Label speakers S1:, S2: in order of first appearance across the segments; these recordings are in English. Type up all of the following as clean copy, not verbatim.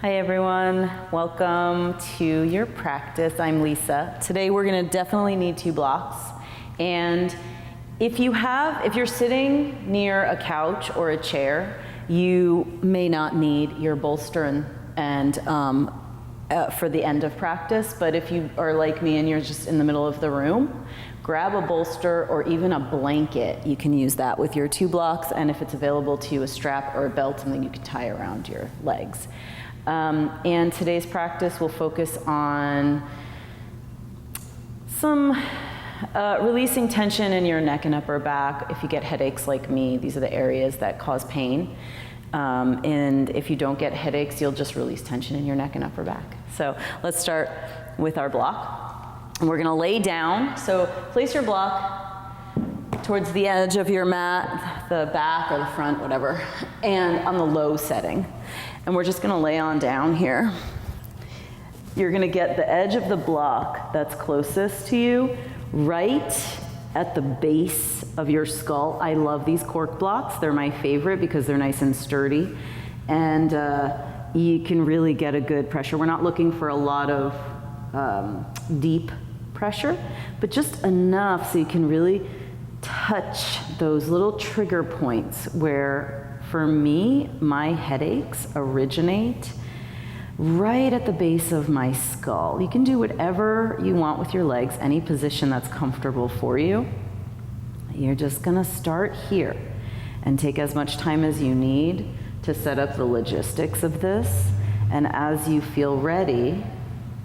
S1: Hi everyone, welcome to your practice. I'm Lisa. Today we're gonna definitely need 2 blocks. And if you're sitting near a couch or a chair, you may not need your bolster for the end of practice, but if you are like me and you're just in the middle of the room, grab a bolster or even a blanket. You can use that with your 2 blocks, and if it's available to you, a strap or a belt, something you can tie around your legs. And today's practice will focus on some releasing tension in your neck and upper back. If you get headaches like me, these are the areas that cause pain. And if you don't get headaches, you'll just release tension in your neck and upper back. So let's start with our block. And we're gonna lay down. So place your block towards the edge of your mat, the back or the front, whatever, and on the low setting. And we're just gonna lay on down here. You're gonna get the edge of the block that's closest to you right at the base of your skull. I love these cork blocks. They're my favorite because they're nice and sturdy. And you can really get a good pressure. We're not looking for a lot of deep pressure, but just enough so you can really touch those little trigger points where, for me, my headaches originate right at the base of my skull. You can do whatever you want with your legs, any position that's comfortable for you. You're just gonna start here and take as much time as you need to set up the logistics of this. And as you feel ready,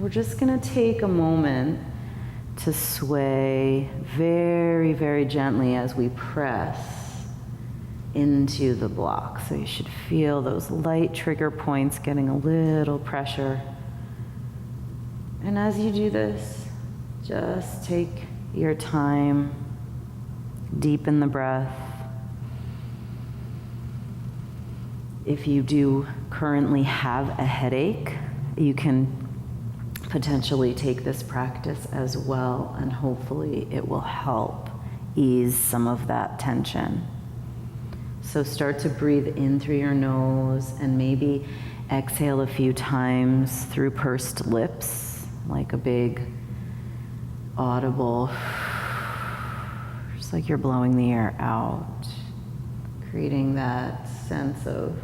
S1: we're just gonna take a moment to sway very, very gently as we press into the block. So you should feel those light trigger points getting a little pressure. And as you do this, just take your time, deepen the breath. If you do currently have a headache, you can potentially take this practice as well, and hopefully it will help ease some of that tension. So start to breathe in through your nose and maybe exhale a few times through pursed lips, like a big audible, just like you're blowing the air out, creating that sense of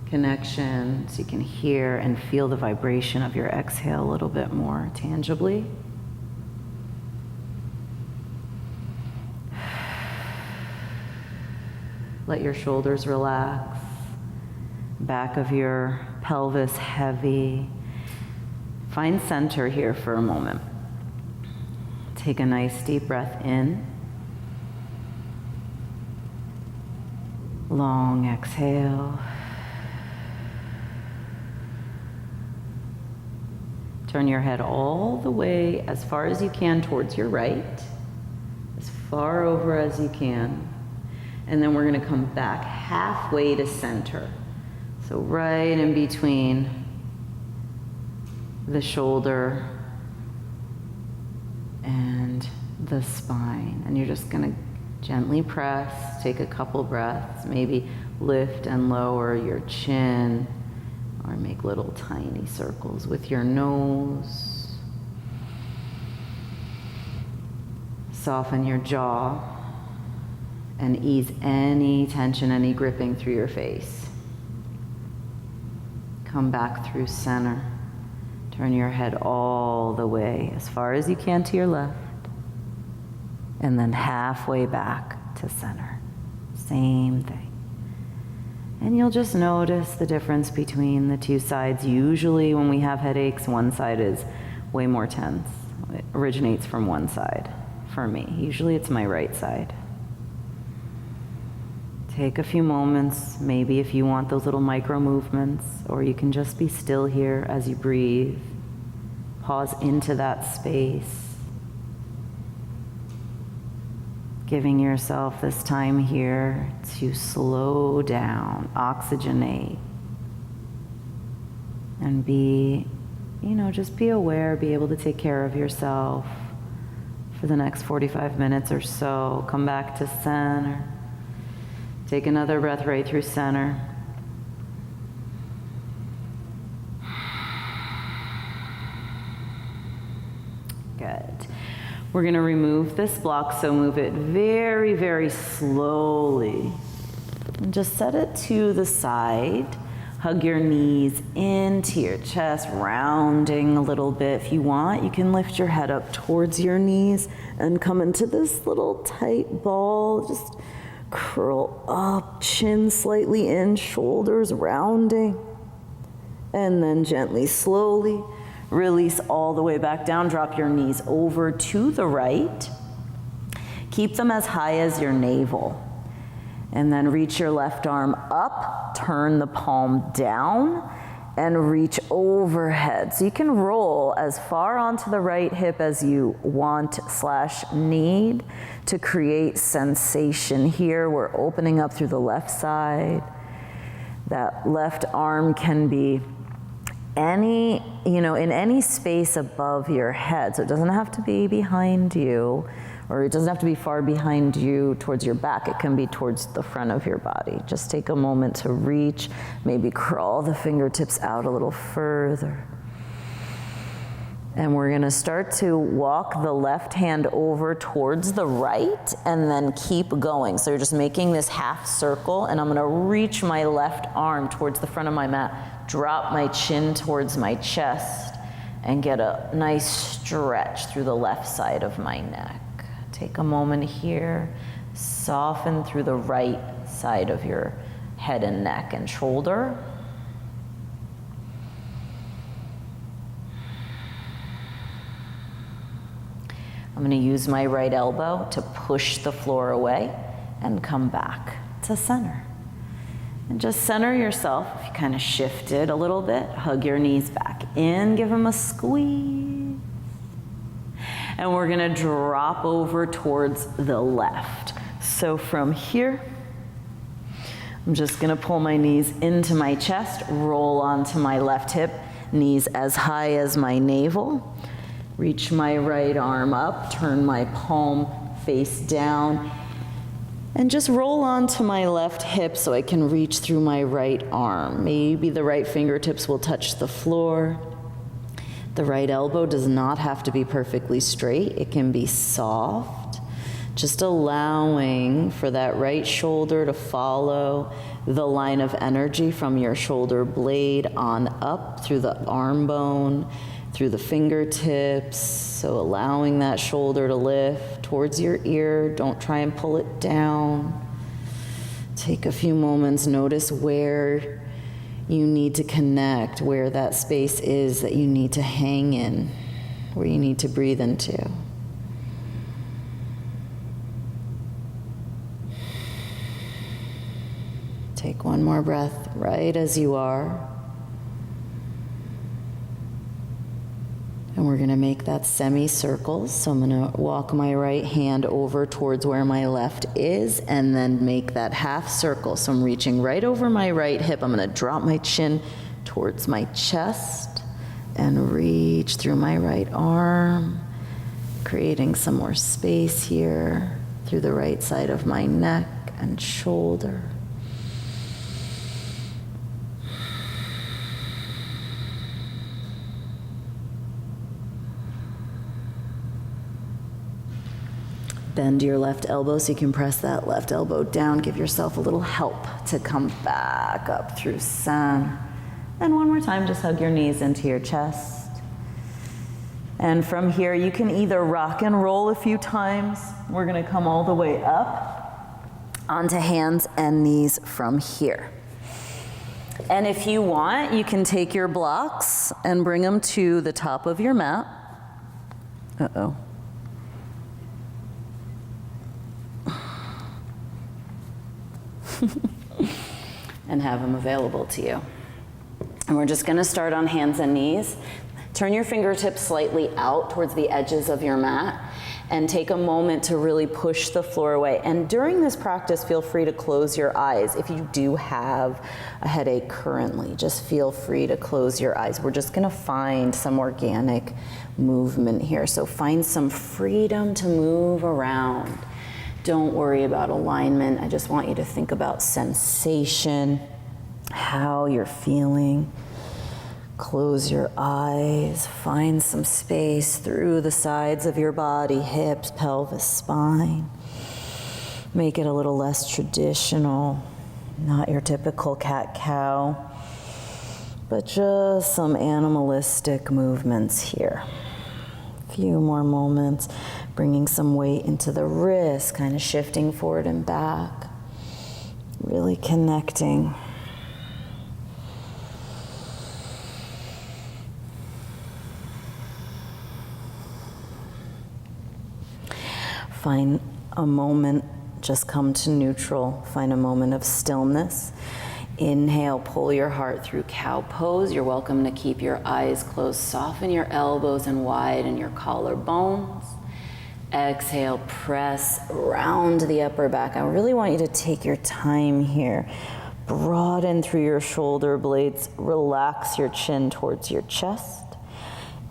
S1: connection so you can hear and feel the vibration of your exhale a little bit more tangibly. Let your shoulders relax, back of your pelvis heavy. Find center here for a moment. Take a nice deep breath in. Long exhale. Turn your head all the way as far as you can towards your right, as far over as you can. And then we're gonna come back halfway to center. So right in between the shoulder and the spine. And you're just gonna gently press, take a couple breaths, maybe lift and lower your chin, or make little tiny circles with your nose. Soften your jaw and ease any tension, any gripping through your face. Come back through center. Turn your head all the way as far as you can to your left, and then halfway back to center. Same thing. And you'll just notice the difference between the 2 sides. Usually when we have headaches, one side is way more tense. It originates from one side for me. Usually it's my right side. Take a few moments, maybe if you want those little micro movements, or you can just be still here as you breathe. Pause into that space. Giving yourself this time here to slow down, oxygenate, and be, just be aware, be able to take care of yourself for the next 45 minutes or so. Come back to center. Take another breath right through center. We're gonna remove this block, so move it very, very slowly. And just set it to the side. Hug your knees into your chest, rounding a little bit. If you want, you can lift your head up towards your knees and come into this little tight ball. Just curl up, chin slightly in, shoulders rounding. And then gently, slowly release all the way back down. Drop your knees over to the right. Keep them as high as your navel. And then reach your left arm up, turn the palm down, and reach overhead. So you can roll as far onto the right hip as you want/need to create sensation here. We're opening up through the left side. That left arm can be in any space above your head. So it doesn't have to be behind you, or it doesn't have to be far behind you towards your back. It can be towards the front of your body. Just take a moment to reach, maybe crawl the fingertips out a little further. And we're gonna start to walk the left hand over towards the right and then keep going. So you're just making this half circle, and I'm gonna reach my left arm towards the front of my mat, drop my chin towards my chest, and get a nice stretch through the left side of my neck. Take a moment here, soften through the right side of your head and neck and shoulder. I'm going to use my right elbow to push the floor away and come back to center. And just center yourself. If you kind of shifted a little bit, hug your knees back in, give them a squeeze. And we're gonna drop over towards the left. So from here, I'm just gonna pull my knees into my chest, roll onto my left hip, knees as high as my navel. Reach my right arm up, turn my palm face down, and just roll onto my left hip so I can reach through my right arm. Maybe the right fingertips will touch the floor. The right elbow does not have to be perfectly straight. It can be soft. Just allowing for that right shoulder to follow the line of energy from your shoulder blade on up through the arm bone, through the fingertips. So allowing that shoulder to lift towards your ear. Don't try and pull it down. Take a few moments, notice where you need to connect, where that space is that you need to hang in, where you need to breathe into. Take one more breath right as you are. And we're gonna make that semicircle. So I'm gonna walk my right hand over towards where my left is and then make that half circle. So I'm reaching right over my right hip. I'm gonna drop my chin towards my chest and reach through my right arm, creating some more space here through the right side of my neck and shoulder. Bend your left elbow so you can press that left elbow down. Give yourself a little help to come back up through center. And one more time, just hug your knees into your chest. And from here, you can either rock and roll a few times. We're gonna come all the way up onto hands and knees from here. And if you want, you can take your blocks and bring them to the top of your mat. Uh-oh. And have them available to you. And we're just gonna start on hands and knees. Turn your fingertips slightly out towards the edges of your mat and take a moment to really push the floor away. And during this practice, feel free to close your eyes. If you do have a headache currently, just feel free to close your eyes. We're just gonna find some organic movement here. So find some freedom to move around. Don't worry about alignment. I just want you to think about sensation, how you're feeling. Close your eyes, find some space through the sides of your body, hips, pelvis, spine. Make it a little less traditional, not your typical cat-cow, but just some animalistic movements here. A few more moments, bringing some weight into the wrists, kind of shifting forward and back, really connecting. Find a moment, just come to neutral. Find a moment of stillness. Inhale, pull your heart through cow pose. You're welcome to keep your eyes closed. Soften your elbows and widen your collarbones. Exhale, press round the upper back. I really want you to take your time here. Broaden through your shoulder blades. Relax your chin towards your chest.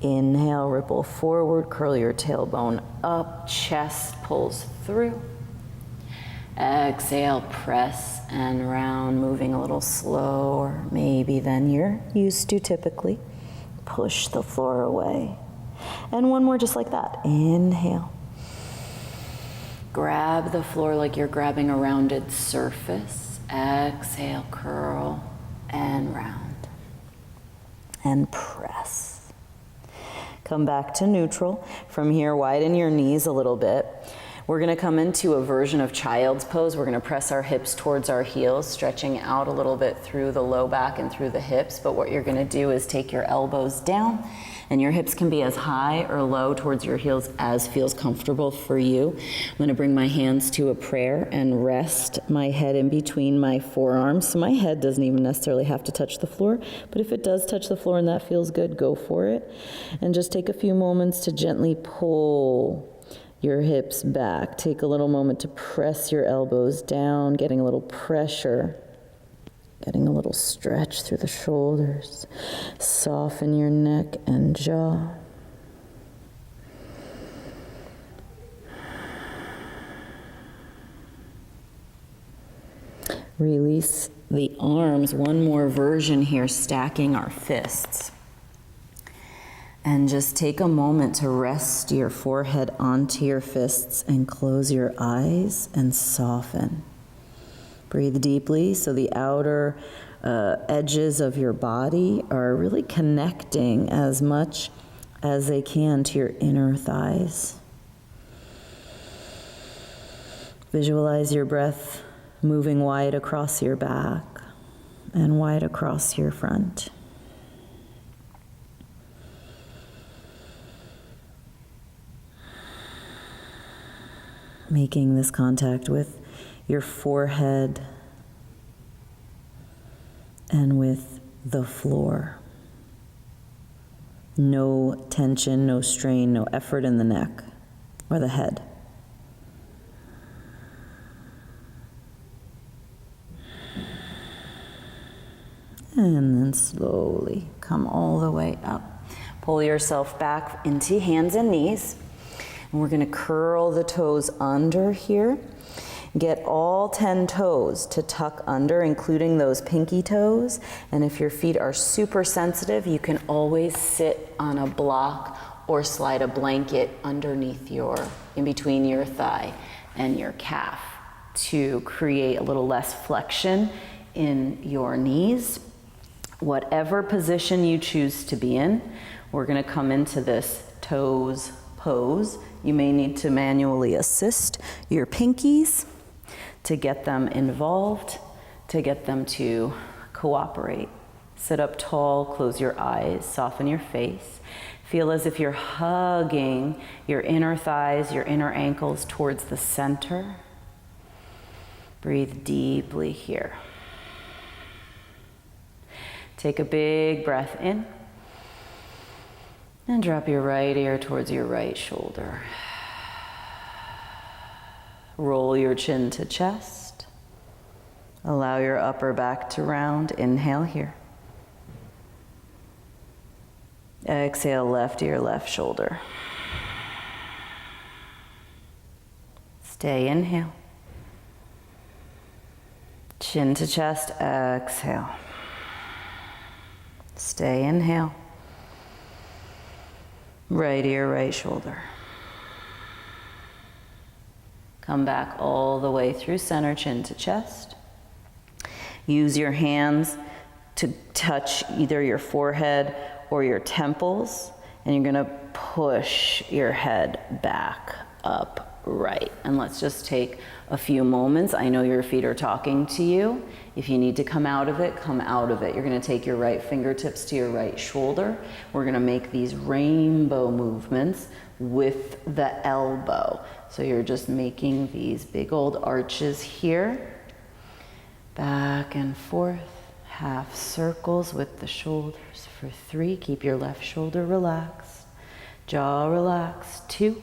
S1: Inhale, ripple forward, curl your tailbone up, chest pulls through. Exhale, press and round, moving a little slower, maybe than you're used to typically. Push the floor away. And one more just like that. Inhale. Grab the floor like you're grabbing a rounded surface. Exhale, curl and round. And press. Come back to neutral. From here, widen your knees a little bit. We're gonna come into a version of child's pose. We're gonna press our hips towards our heels, stretching out a little bit through the low back and through the hips. But what you're gonna do is take your elbows down, and your hips can be as high or low towards your heels as feels comfortable for you. I'm gonna bring my hands to a prayer and rest my head in between my forearms. So my head doesn't even necessarily have to touch the floor, but if it does touch the floor and that feels good, go for it. And just take a few moments to gently pull your hips back. Take a little moment to press your elbows down, getting a little pressure, getting a little stretch through the shoulders. Soften your neck and jaw. Release the arms. One more version here, stacking our fists. And just take a moment to rest your forehead onto your fists and close your eyes and soften. Breathe deeply so the outer edges of your body are really connecting as much as they can to your inner thighs. Visualize your breath moving wide across your back and wide across your front. Making this contact with your forehead and with the floor. No tension, no strain, no effort in the neck or the head. And then slowly come all the way up. Pull yourself back into hands and knees. And we're gonna curl the toes under here. Get all 10 toes to tuck under, including those pinky toes. And if your feet are super sensitive, you can always sit on a block or slide a blanket underneath in between your thigh and your calf to create a little less flexion in your knees. Whatever position you choose to be in, we're gonna come into this toes pose. You may need to manually assist your pinkies to get them involved, to get them to cooperate. Sit up tall, close your eyes, soften your face. Feel as if you're hugging your inner thighs, your inner ankles towards the center. Breathe deeply here. Take a big breath in. And drop your right ear towards your right shoulder. Roll your chin to chest. Allow your upper back to round. Inhale here. Exhale, left ear, left shoulder. Stay, inhale. Chin to chest, exhale. Stay, inhale. Right ear, right shoulder. Come back all the way through center, chin to chest. Use your hands to touch either your forehead or your temples, and you're gonna push your head back up right. And let's just take a few moments. I know your feet are talking to you. If you need to come out of it, come out of it. You're gonna take your right fingertips to your right shoulder. We're gonna make these rainbow movements with the elbow. So you're just making these big old arches here. Back and forth, half circles with the shoulders for 3. Keep your left shoulder relaxed, jaw relaxed. 2.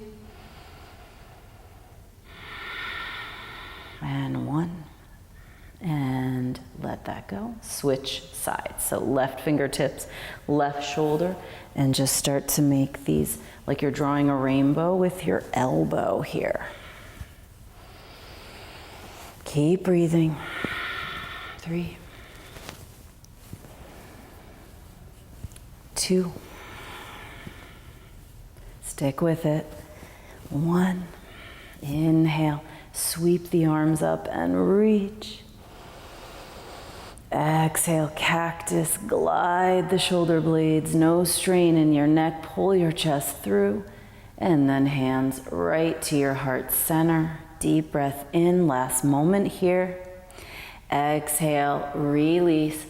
S1: And 1. And let that go. Switch sides. So left fingertips, left shoulder, and just start to make these like you're drawing a rainbow with your elbow here. Keep breathing. 3, 2, stick with it. 1, inhale, sweep the arms up and reach. Exhale, cactus, glide the shoulder blades, no strain in your neck, pull your chest through, and then hands right to your heart center. Deep breath in, last moment here. Exhale, release.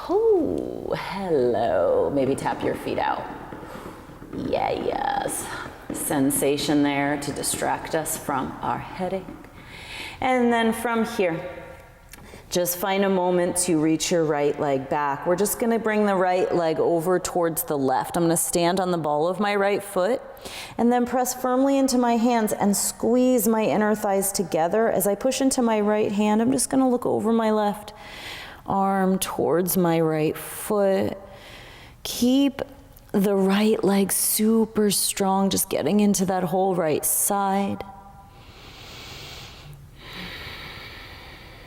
S1: Ooh, hello. Maybe tap your feet out. Yeah, yes. Sensation there to distract us from our headache. And then from here, just find a moment to reach your right leg back. We're just gonna bring the right leg over towards the left. I'm gonna stand on the ball of my right foot and then press firmly into my hands and squeeze my inner thighs together. As I push into my right hand, I'm just gonna look over my left arm towards my right foot. Keep the right leg super strong, just getting into that whole right side.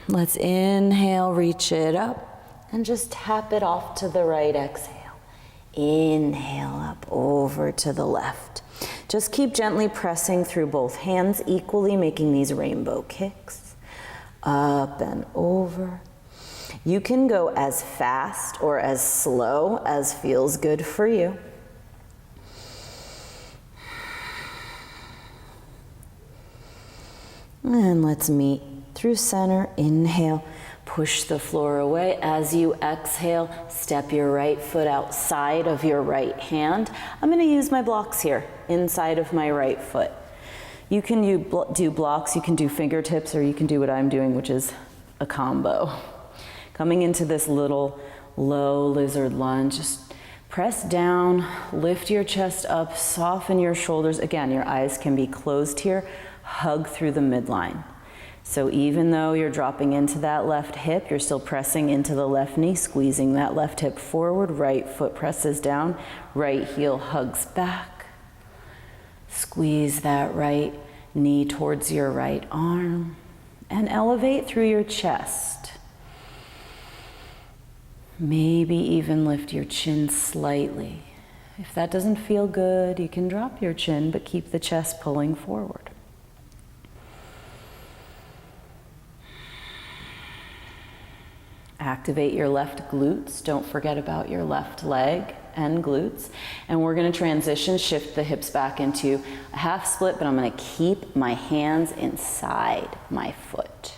S1: Let's inhale, reach it up, and just tap it off to the right. Exhale. Inhale up over to the left. Just keep gently pressing through both hands equally, making these rainbow kicks. Up and over. You can go as fast or as slow as feels good for you. And let's meet through center. Inhale, push the floor away. As you exhale, step your right foot outside of your right hand. I'm going to use my blocks here, inside of my right foot. You can do blocks, you can do fingertips, or you can do what I'm doing, which is a combo. Coming into this little low lizard lunge, just press down, lift your chest up, soften your shoulders. Again, your eyes can be closed here. Hug through the midline. So even though you're dropping into that left hip, you're still pressing into the left knee, squeezing that left hip forward, right foot presses down, right heel hugs back. Squeeze that right knee towards your right arm and elevate through your chest. Maybe even lift your chin slightly. If that doesn't feel good, you can drop your chin, but keep the chest pulling forward. Activate your left glutes. Don't forget about your left leg and glutes. And we're going to transition, shift the hips back into a half split, but I'm going to keep my hands inside my foot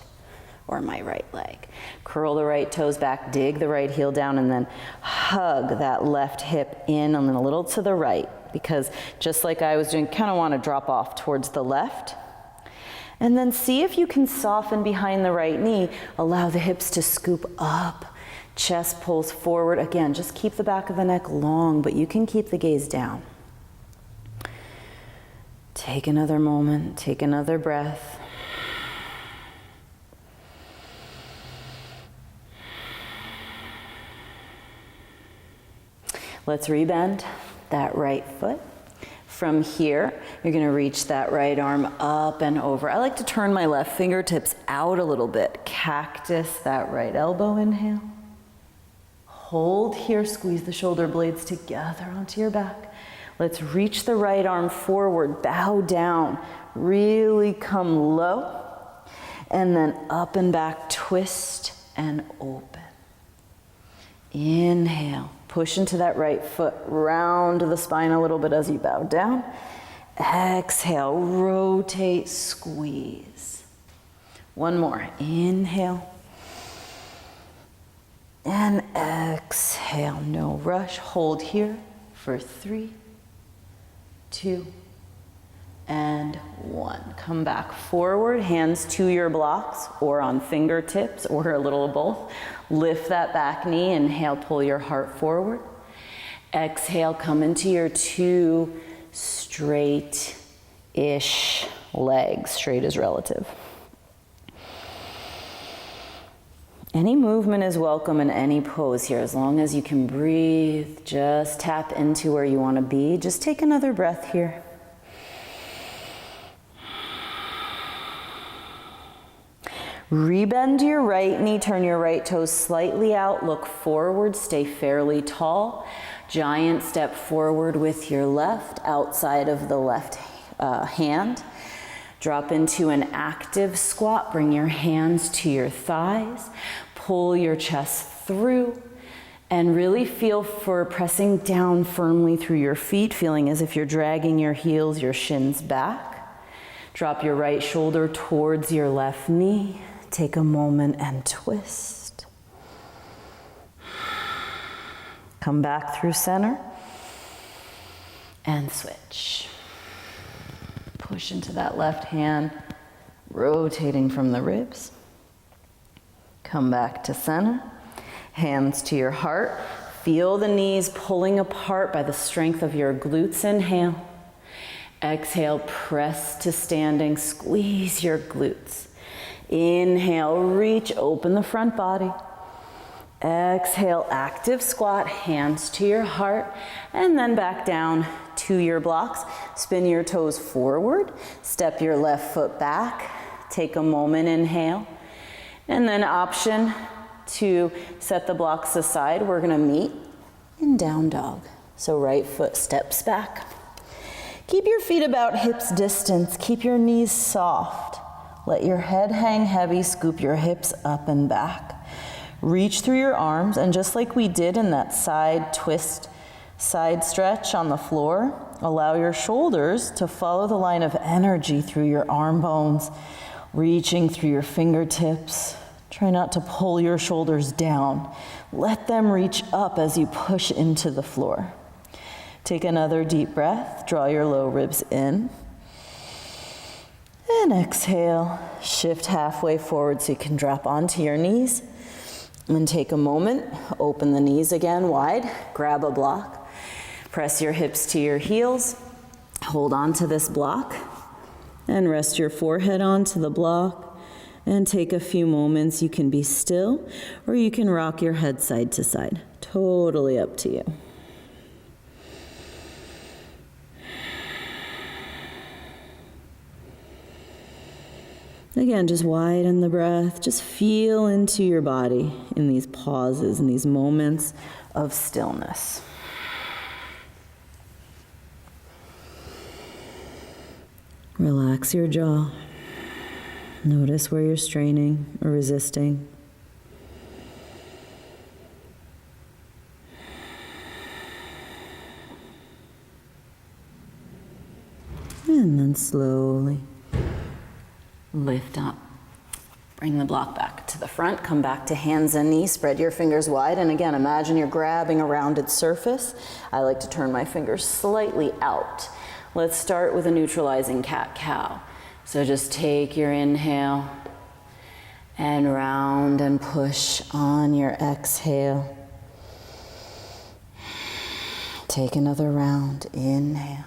S1: or my right leg. Curl the right toes back, dig the right heel down, and then hug that left hip in and then a little to the right, because just like I was doing, kind of want to drop off towards the left. And then see if you can soften behind the right knee. Allow the hips to scoop up. Chest pulls forward. Again, just keep the back of the neck long, but you can keep the gaze down. Take another moment. Take another breath. Let's rebend that right foot. From here, you're going to reach that right arm up and over. I like to turn my left fingertips out a little bit. Cactus, that right elbow, inhale. Hold here, squeeze the shoulder blades together onto your back. Let's reach the right arm forward, bow down, really come low, and then up and back, twist and open. Inhale, push into that right foot, round the spine a little bit as you bow down. Exhale, rotate, squeeze. One more, inhale. And exhale, no rush. Hold here for 3, 2, and 1. Come back forward, hands to your blocks or on fingertips or a little of both. Lift that back knee, inhale, pull your heart forward. Exhale, come into your 2 straight-ish legs. Straight is relative. Any movement is welcome in any pose here, as long as you can breathe. Just tap into where you want to be. Just take another breath here. Rebend your right knee, turn your right toes slightly out, look forward, stay fairly tall. Giant step forward with your left, outside of the left hand. Drop into an active squat, bring your hands to your thighs, pull your chest through, and really feel for pressing down firmly through your feet, feeling as if you're dragging your heels, your shins back. Drop your right shoulder towards your left knee. Take a moment and twist. Come back through center and switch. Push into that left hand, rotating from the ribs. Come back to center, hands to your heart. Feel the knees pulling apart by the strength of your glutes. Inhale. Exhale, press to standing, squeeze your glutes. Inhale, reach, open the front body. Exhale, active squat, hands to your heart, and then back down to your blocks. Spin your toes forward, step your left foot back, take a moment, inhale, and then option to set the blocks aside. We're gonna meet in down dog. So right foot steps back. Keep your feet about hips distance, keep your knees soft. Let your head hang heavy, scoop your hips up and back. Reach through your arms, and just like we did in that side twist, side stretch on the floor, allow your shoulders to follow the line of energy through your arm bones, reaching through your fingertips. Try not to pull your shoulders down. Let them reach up as you push into the floor. Take another deep breath, draw your low ribs in. And exhale, shift halfway forward so you can drop onto your knees. And take a moment, open the knees again wide, grab a block, press your hips to your heels, hold on to this block, and rest your forehead onto the block, and take a few moments. You can be still, or you can rock your head side to side. Totally up to you. Again, just widen the breath. Just feel into your body in these pauses, in these moments of stillness. Relax your jaw. Notice where you're straining or resisting. And then slowly lift up. Bring the block back to the front. Come back to hands and knees. Spread your fingers wide. And again, imagine you're grabbing a rounded surface. I like to turn my fingers slightly out. Let's start with a neutralizing cat-cow. So just take your inhale and round and push on your exhale. Take another round. Inhale.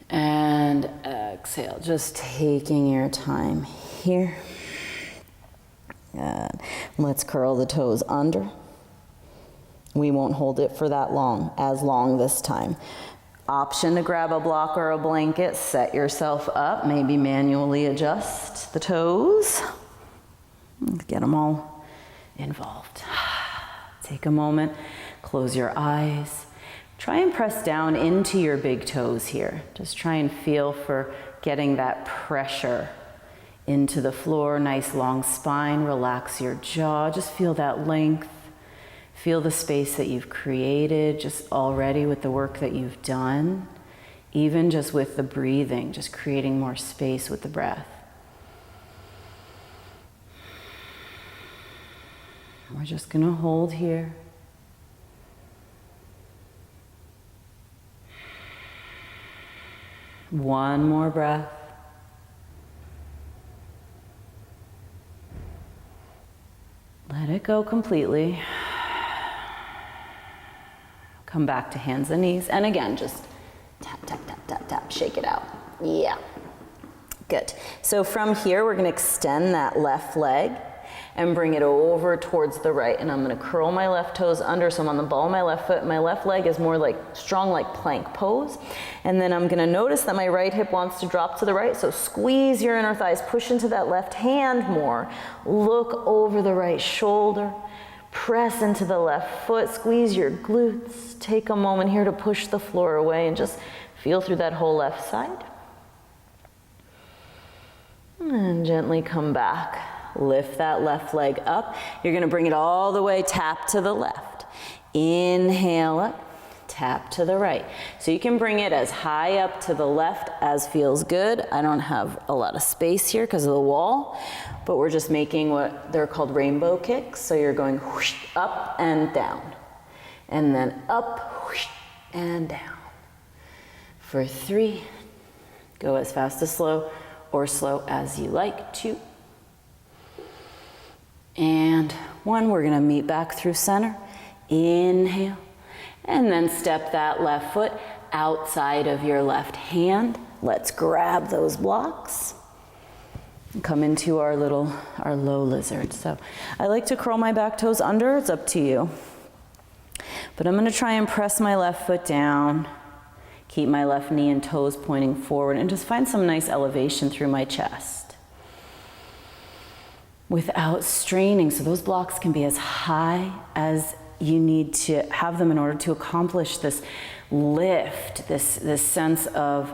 S1: And exhale, just taking your time here. And let's curl the toes under. We won't hold it for that long, as long this time. Option to grab a block or a blanket, set yourself up, maybe manually adjust the toes. Get them all involved. Take a moment, close your eyes. Try and press down into your big toes here. Just try and feel for getting that pressure into the floor. Nice long spine, relax your jaw. Just feel that length. Feel the space that you've created just already with the work that you've done. Even just with the breathing, just creating more space with the breath. We're just gonna hold here. One more breath. Let it go completely. Come back to hands and knees. And again, just tap, tap, tap, tap, tap, shake it out. Yeah, good. So from here, we're gonna extend that left leg and bring it over towards the right. And I'm gonna curl my left toes under, so I'm on the ball of my left foot. My left leg is more like strong, like plank pose. And then I'm gonna notice that my right hip wants to drop to the right, so squeeze your inner thighs, push into that left hand more. Look over the right shoulder, press into the left foot, squeeze your glutes. Take a moment here to push the floor away and just feel through that whole left side. And gently come back. Lift that left leg up. You're gonna bring it all the way, tap to the left. Inhale up, tap to the right. So you can bring it as high up to the left as feels good. I don't have a lot of space here because of the wall, but we're just making what they're called rainbow kicks. So you're going whoosh, up and down, and then up, whoosh, and down. For 3, go as fast as slow or slow as you like. 2, and 1, we're gonna meet back through center. Inhale, and then step that left foot outside of your left hand. Let's grab those blocks and come into our low lizard. So I like to curl my back toes under, it's up to you. But I'm gonna try and press my left foot down, keep my left knee and toes pointing forward, and just find some nice elevation through my chest without straining. So those blocks can be as high as you need to have them in order to accomplish this lift, this sense of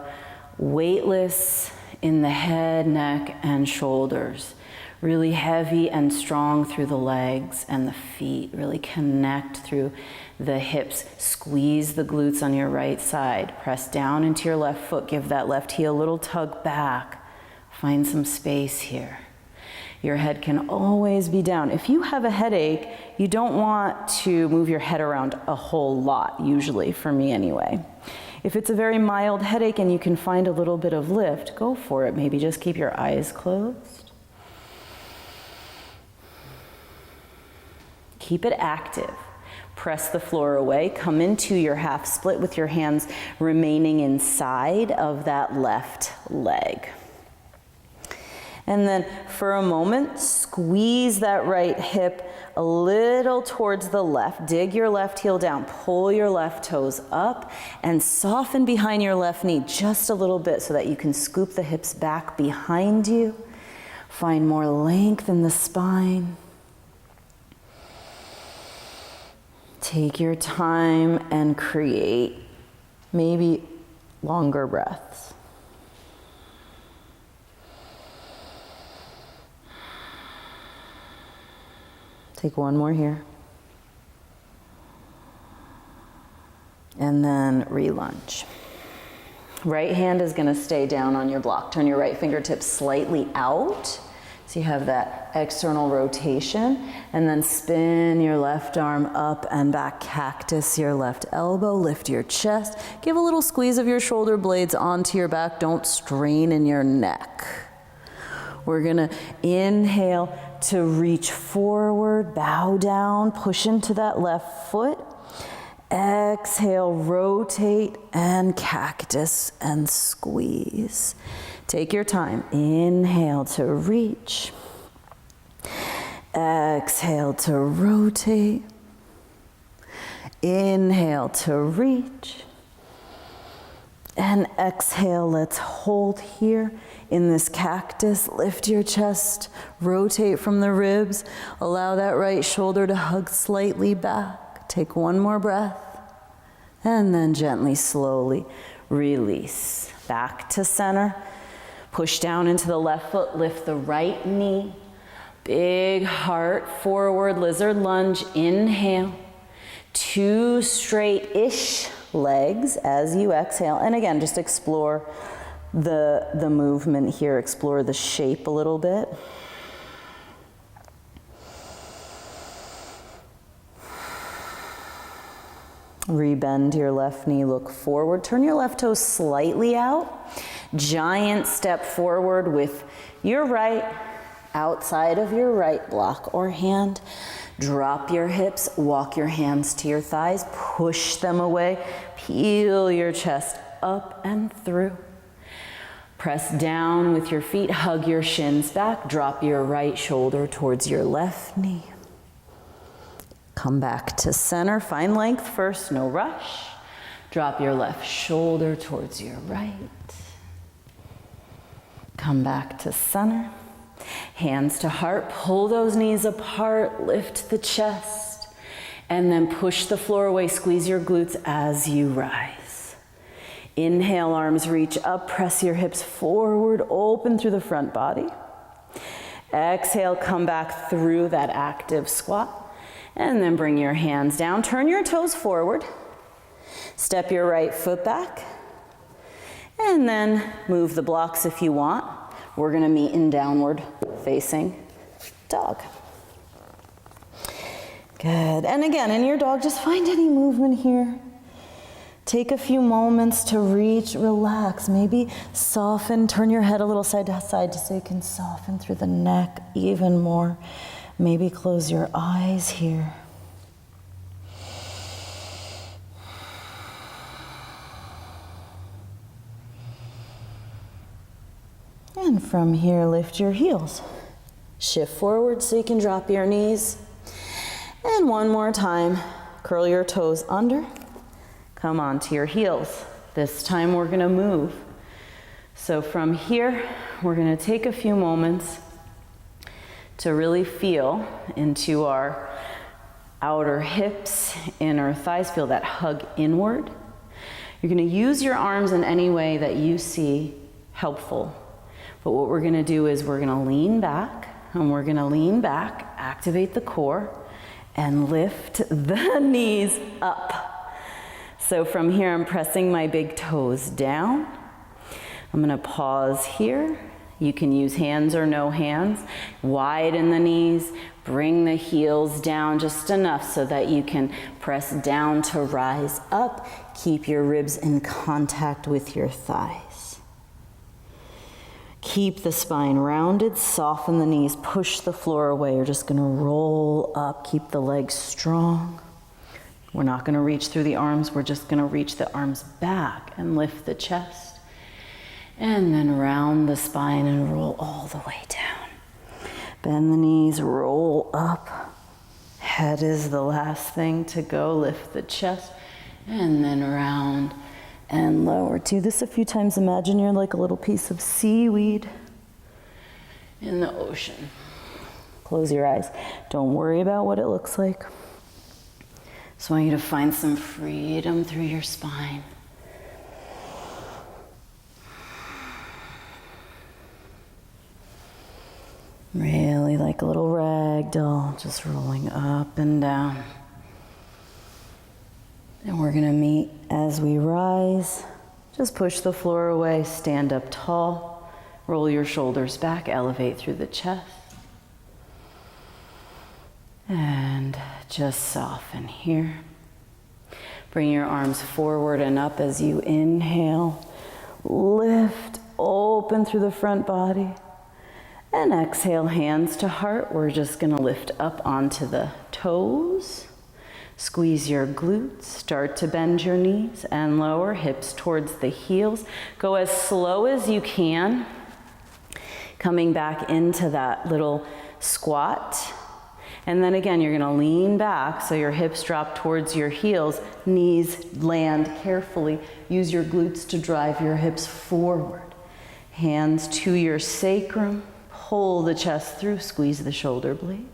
S1: weightless in the head, neck, and shoulders. Really heavy and strong through the legs and the feet. Really connect through the hips. Squeeze the glutes on your right side. Press down into your left foot. Give that left heel a little tug back. Find some space here. Your head can always be down. If you have a headache, you don't want to move your head around a whole lot, usually, for me anyway. If it's a very mild headache and you can find a little bit of lift, go for it. Maybe just keep your eyes closed. Keep it active. Press the floor away. Come into your half split with your hands remaining inside of that left leg. And then for a moment, squeeze that right hip a little towards the left. Dig your left heel down, pull your left toes up, and soften behind your left knee just a little bit so that you can scoop the hips back behind you. Find more length in the spine. Take your time and create maybe longer breaths. Take one more here. And then re-lunge. Right hand is gonna stay down on your block. Turn your right fingertips slightly out. So you have that external rotation. And then spin your left arm up and back, cactus your left elbow, lift your chest. Give a little squeeze of your shoulder blades onto your back. Don't strain in your neck. We're gonna inhale to reach forward, bow down, push into that left foot. Exhale, rotate and cactus and squeeze. Take your time. Inhale to reach. Exhale to rotate. Inhale to reach. And exhale, let's hold here in this cactus. Lift your chest, rotate from the ribs. Allow that right shoulder to hug slightly back. Take one more breath. And then gently, slowly release. Back to center. Push down into the left foot, lift the right knee. Big heart, forward lizard lunge, inhale. 2 straight-ish legs as you exhale. And again, just explore the movement here, explore the shape a little bit. Rebend your left knee, look forward. Turn your left toe slightly out. Giant step forward with your right, outside of your right block or hand. Drop your hips, walk your hands to your thighs, push them away, peel your chest up and through. Press down with your feet, hug your shins back, drop your right shoulder towards your left knee. Come back to center, find length first, no rush. Drop your left shoulder towards your right. Come back to center. Hands to heart, pull those knees apart, lift the chest, and then push the floor away, squeeze your glutes as you rise. Inhale, arms reach up, press your hips forward, open through the front body. Exhale, come back through that active squat, and then bring your hands down, turn your toes forward, step your right foot back, and then move the blocks if you want. We're gonna meet in downward facing dog. Good, and again, in your dog, just find any movement here. Take a few moments to reach, relax, maybe soften, turn your head a little side to side so you can soften through the neck even more. Maybe close your eyes here. And from here, lift your heels. Shift forward so you can drop your knees. And one more time, curl your toes under. Come onto your heels. This time we're gonna move. So from here, we're gonna take a few moments to really feel into our outer hips, inner thighs, feel that hug inward. You're gonna use your arms in any way that you see helpful. But what we're gonna do is we're gonna lean back, and we're gonna lean back, activate the core, and lift the knees up. So from here, I'm pressing my big toes down. I'm gonna pause here. You can use hands or no hands. Widen the knees, bring the heels down just enough so that you can press down to rise up. Keep your ribs in contact with your thighs. Keep the spine rounded, soften the knees, push the floor away. You're just gonna roll up, keep the legs strong. We're not gonna reach through the arms, we're just gonna reach the arms back and lift the chest. And then round the spine and roll all the way down. Bend the knees, roll up. Head is the last thing to go, lift the chest, and then round and lower. Do this a few times. Imagine you're like a little piece of seaweed in the ocean. Close your eyes. Don't worry about what it looks like. Just want you to find some freedom through your spine. Really like a little rag doll, just rolling up and down. And we're gonna meet as we rise. Just push the floor away, stand up tall, roll your shoulders back, elevate through the chest. And just soften here. Bring your arms forward and up as you inhale. Lift, open through the front body. And exhale, hands to heart. We're just gonna lift up onto the toes. Squeeze your glutes, start to bend your knees and lower, hips towards the heels. Go as slow as you can. Coming back into that little squat. And then again, you're gonna lean back so your hips drop towards your heels, knees land carefully. Use your glutes to drive your hips forward. Hands to your sacrum, pull the chest through, squeeze the shoulder blades.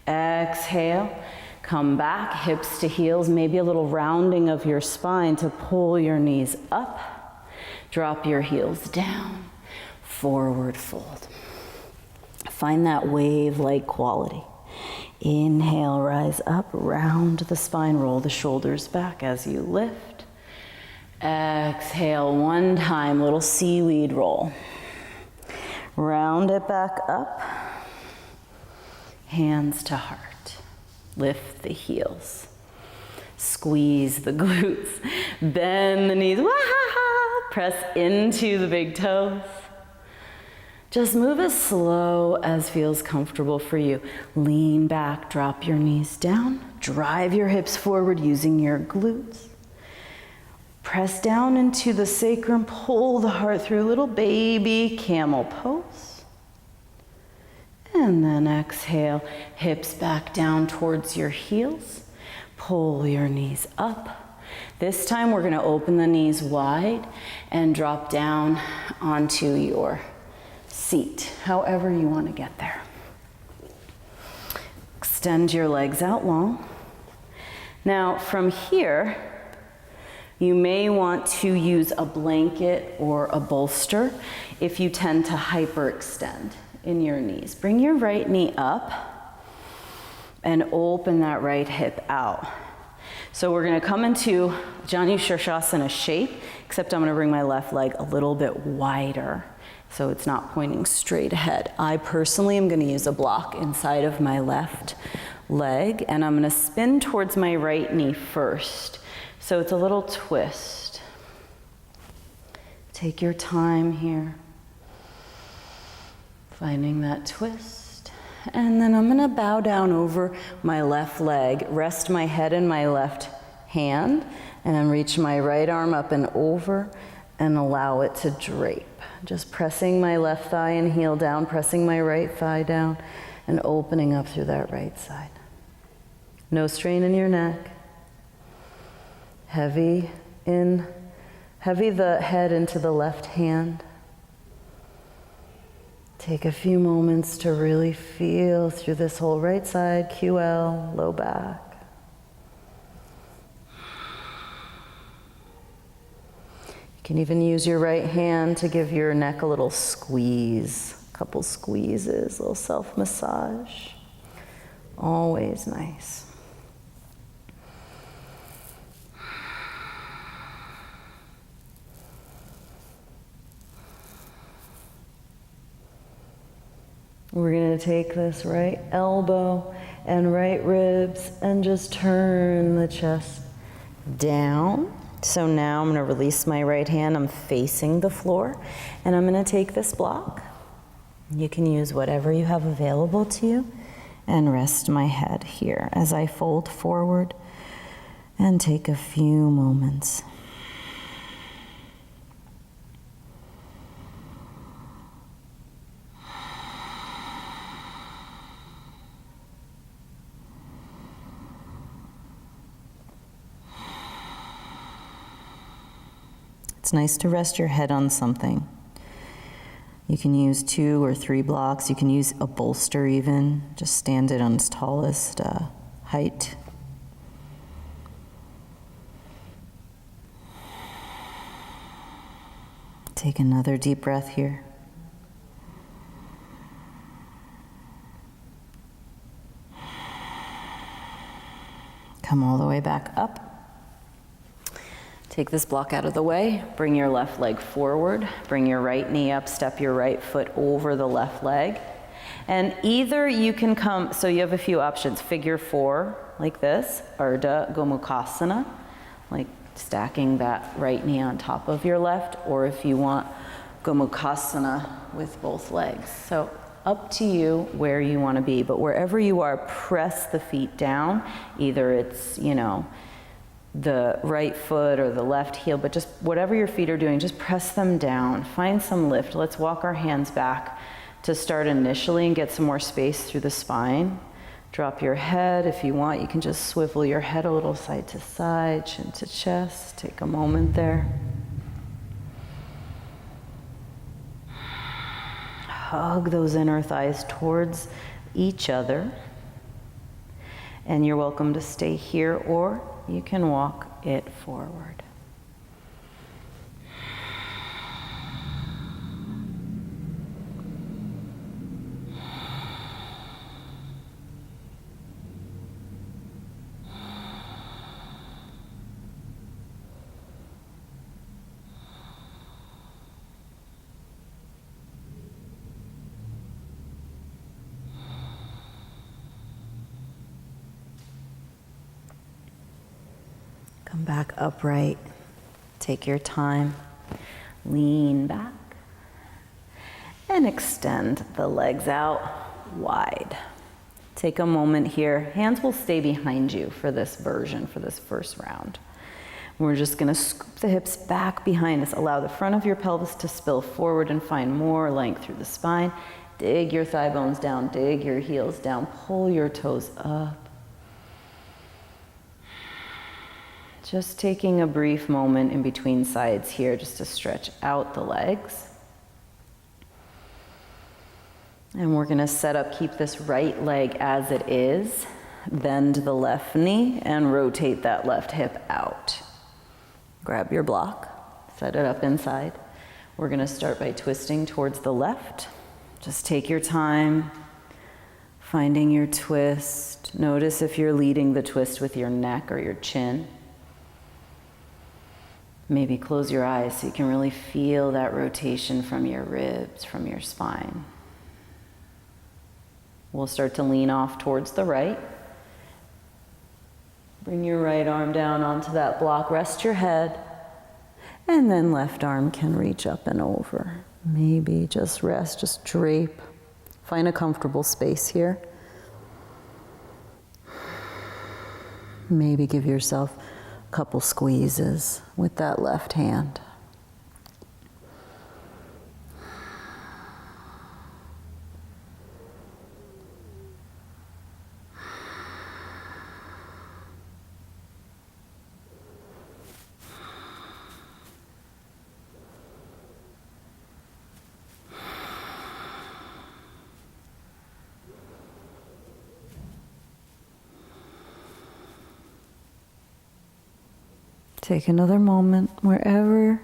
S1: Exhale, come back, hips to heels, maybe a little rounding of your spine to pull your knees up. Drop your heels down, forward fold. Find that wave-like quality. Inhale, rise up, round the spine, roll the shoulders back as you lift. Exhale, one time, little seaweed roll. Round it back up. Hands to heart. Lift the heels. Squeeze the glutes. Bend the knees. Wah-ha-ha. Press into the big toes. Just move as slow as feels comfortable for you. Lean back, drop your knees down. Drive your hips forward using your glutes. Press down into the sacrum, pull the heart through, little baby camel pose. And then exhale, hips back down towards your heels. Pull your knees up. This time we're gonna open the knees wide and drop down onto your seat, however you want to get there. Extend your legs out long. Now from here, you may want to use a blanket or a bolster if you tend to hyperextend in your knees. Bring your right knee up and open that right hip out. So we're gonna come into Janu Shirshasana shape, except I'm gonna bring my left leg a little bit wider so it's not pointing straight ahead. I personally am gonna use a block inside of my left leg, and I'm gonna spin towards my right knee first. So it's a little twist. Take your time here, finding that twist. And then I'm gonna bow down over my left leg, rest my head in my left hand, and reach my right arm up and over and allow it to drape. Just pressing my left thigh and heel down, pressing my right thigh down, and opening up through that right side. No strain in your neck. Heavy the head into the left hand. Take a few moments to really feel through this whole right side, QL, low back. You can even use your right hand to give your neck a little squeeze, a couple squeezes, a little self-massage. Always nice. We're going to take this right elbow and right ribs and just turn the chest down. So now I'm going to release my right hand. I'm facing the floor, and I'm going to take this block. You can use whatever you have available to you and rest my head here as I fold forward and take a few moments. It's nice to rest your head on something. You can use 2 or 3 blocks. You can use a bolster even. Just stand it on its tallest height. Take another deep breath here. Come all the way back up. Take this block out of the way, bring your left leg forward, bring your right knee up, step your right foot over the left leg. And either you can come, so you have a few options, figure 4 like this, Ardha Gomukhasana, like stacking that right knee on top of your left, or if you want Gomukhasana with both legs. So up to you where you want to be, but wherever you are, press the feet down. Either it's, the right foot or the left heel, but just whatever your feet are doing, just press them down. Find some lift. Let's walk our hands back to start initially and get some more space through the spine. Drop your head. If you want, you can just swivel your head a little side to side, chin to chest. Take a moment there. Hug those inner thighs towards each other. And you're welcome to stay here, or you can walk it forward. Come back upright. Take your time. Lean back. And extend the legs out wide. Take a moment here. Hands will stay behind you for this version, for this first round. We're just gonna scoop the hips back behind us. Allow the front of your pelvis to spill forward and find more length through the spine. Dig your thigh bones down, dig your heels down, pull your toes up. Just taking a brief moment in between sides here just to stretch out the legs. And we're gonna set up, keep this right leg as it is, bend the left knee and rotate that left hip out. Grab your block, set it up inside. We're gonna start by twisting towards the left. Just take your time, finding your twist. Notice if you're leading the twist with your neck or your chin. Maybe close your eyes so you can really feel that rotation from your ribs, from your spine. We'll start to lean off towards the right. Bring your right arm down onto that block, rest your head, and then left arm can reach up and over. Maybe just rest, just drape. Find a comfortable space here. Maybe give yourself a couple squeezes with that left hand. Take another moment, wherever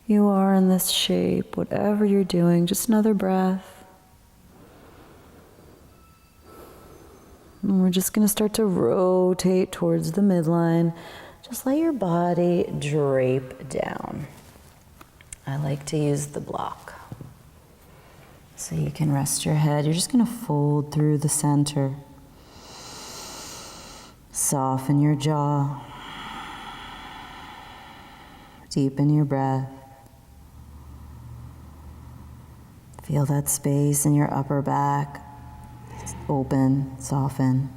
S1: you are in this shape, whatever you're doing, just another breath. And we're just going to start to rotate towards the midline. Just let your body drape down. I like to use the block. So you can rest your head. You're just going to fold through the center. Soften your jaw. Deepen your breath. Feel that space in your upper back. Open, soften.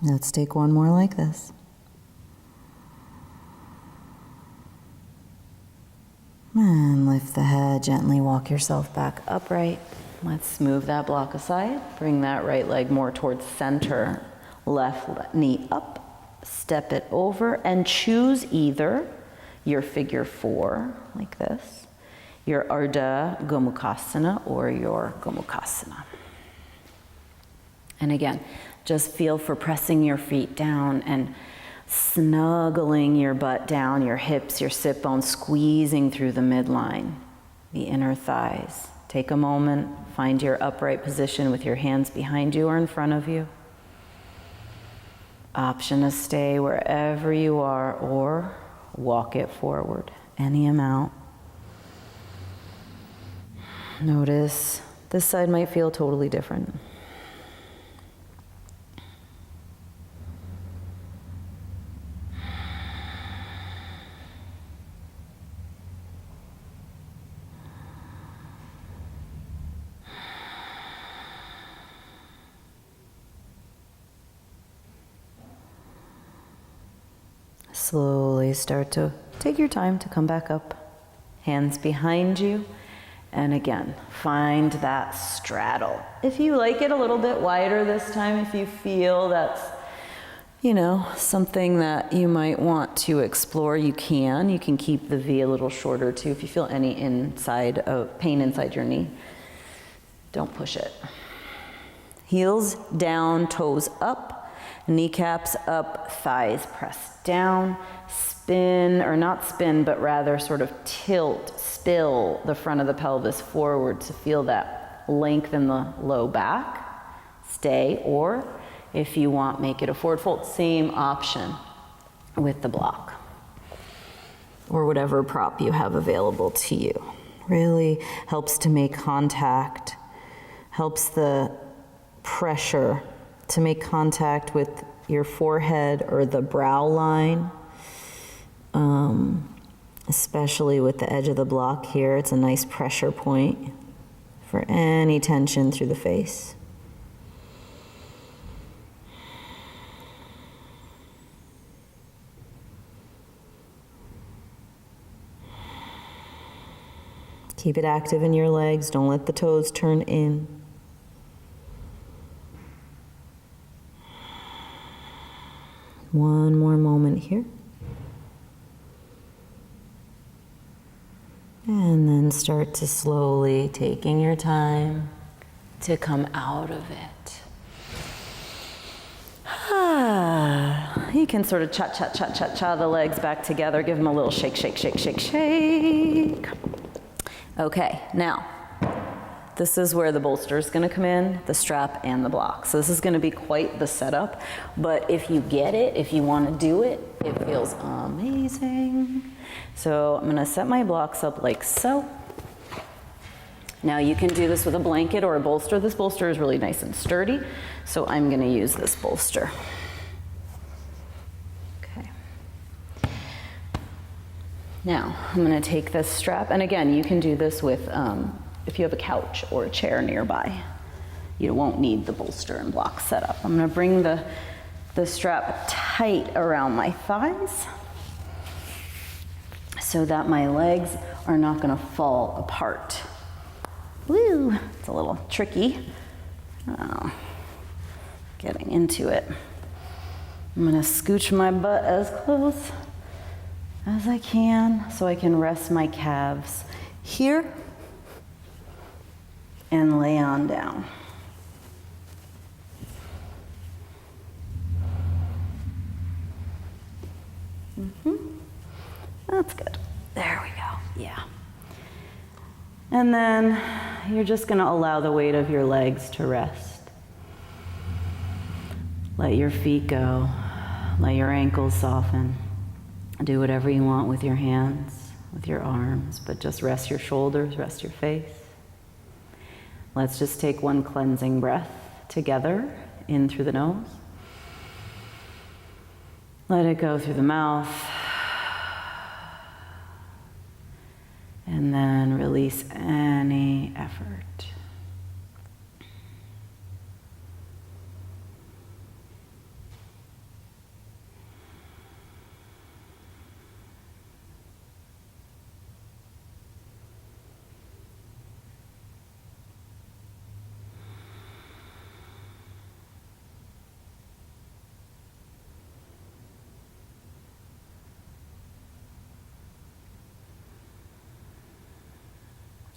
S1: Let's take one more like this. And lift the head, gently walk yourself back upright. Let's move that block aside. Bring that right leg more towards center. Left knee up, step it over, and choose either your figure 4, like this, your Ardha Gomukhasana, or your Gomukhasana. And again, just feel for pressing your feet down and snuggling your butt down, your hips, your sit bones, squeezing through the midline, the inner thighs. Take a moment, find your upright position with your hands behind you or in front of you. Option to stay wherever you are or walk it forward, any amount. Notice this side might feel totally different. Slowly start to take your time to come back up. Hands behind you. And again, find that straddle. If you like it a little bit wider this time, if you feel that's, you know, something that you might want to explore, you can. You can keep the V a little shorter too if you feel any pain inside your knee. Don't push it. Heels down, toes up, kneecaps up, thighs pressed down. Spin, or not spin, but rather sort of tilt, spill the front of the pelvis forward to feel that length in the low back. Stay, or if you want, make it a forward fold. Same option with the block. Or whatever prop you have available to you. Really helps to make contact, helps the pressure to make contact with your forehead or the brow line. Especially with the edge of the block here, it's a nice pressure point for any tension through the face. Keep it active in your legs, don't let the toes turn in. One more moment here. And then start to slowly, taking your time, to come out of it. You can sort of cha the legs back together. Give them a little shake, shake, shake, shake, shake. Okay, now, this is where the bolster is going to come in, the strap and the block. So this is going to be quite the setup. But if you get it, if you want to do it, it feels amazing. So I'm going to set my blocks up like so. Now you can do this with a blanket or a bolster. This bolster is really nice and sturdy, so I'm going to use this bolster. Okay. Now I'm going to take this strap, and again, you can do this with, if you have a couch or a chair nearby. You won't need the bolster and block setup. I'm going to bring the strap tight around my thighs, so that my legs are not going to fall apart. Woo! It's a little tricky. Getting into it. I'm going to scooch my butt as close as I can so I can rest my calves here and lay on down. That's good. There we go. Yeah. And then you're just going to allow the weight of your legs to rest. Let your feet go. Let your ankles soften. Do whatever you want with your hands, with your arms, but just rest your shoulders, rest your face. Let's just take one cleansing breath together, in through the nose. Let it go through the mouth. And then release any effort.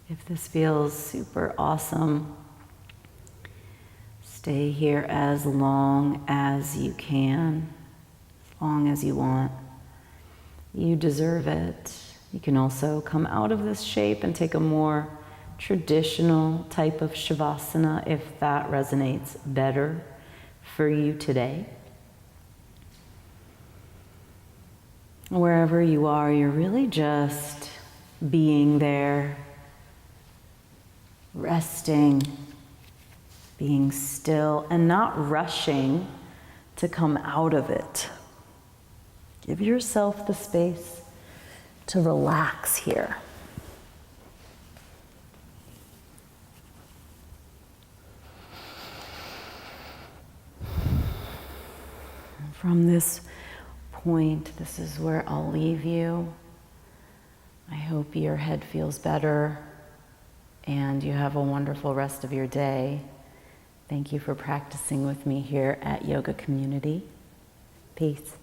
S1: If this feels super awesome, stay here as long as you can, as long as you want. You deserve it. You can also come out of this shape and take a more traditional type of Shavasana if that resonates better for you today. Wherever you are, you're really just being there, resting, being still, and not rushing to come out of it. Give yourself the space to relax here. From this point, this is where I'll leave you. I hope your head feels better and you have a wonderful rest of your day. Thank you for practicing with me here at Yoga Community. Peace.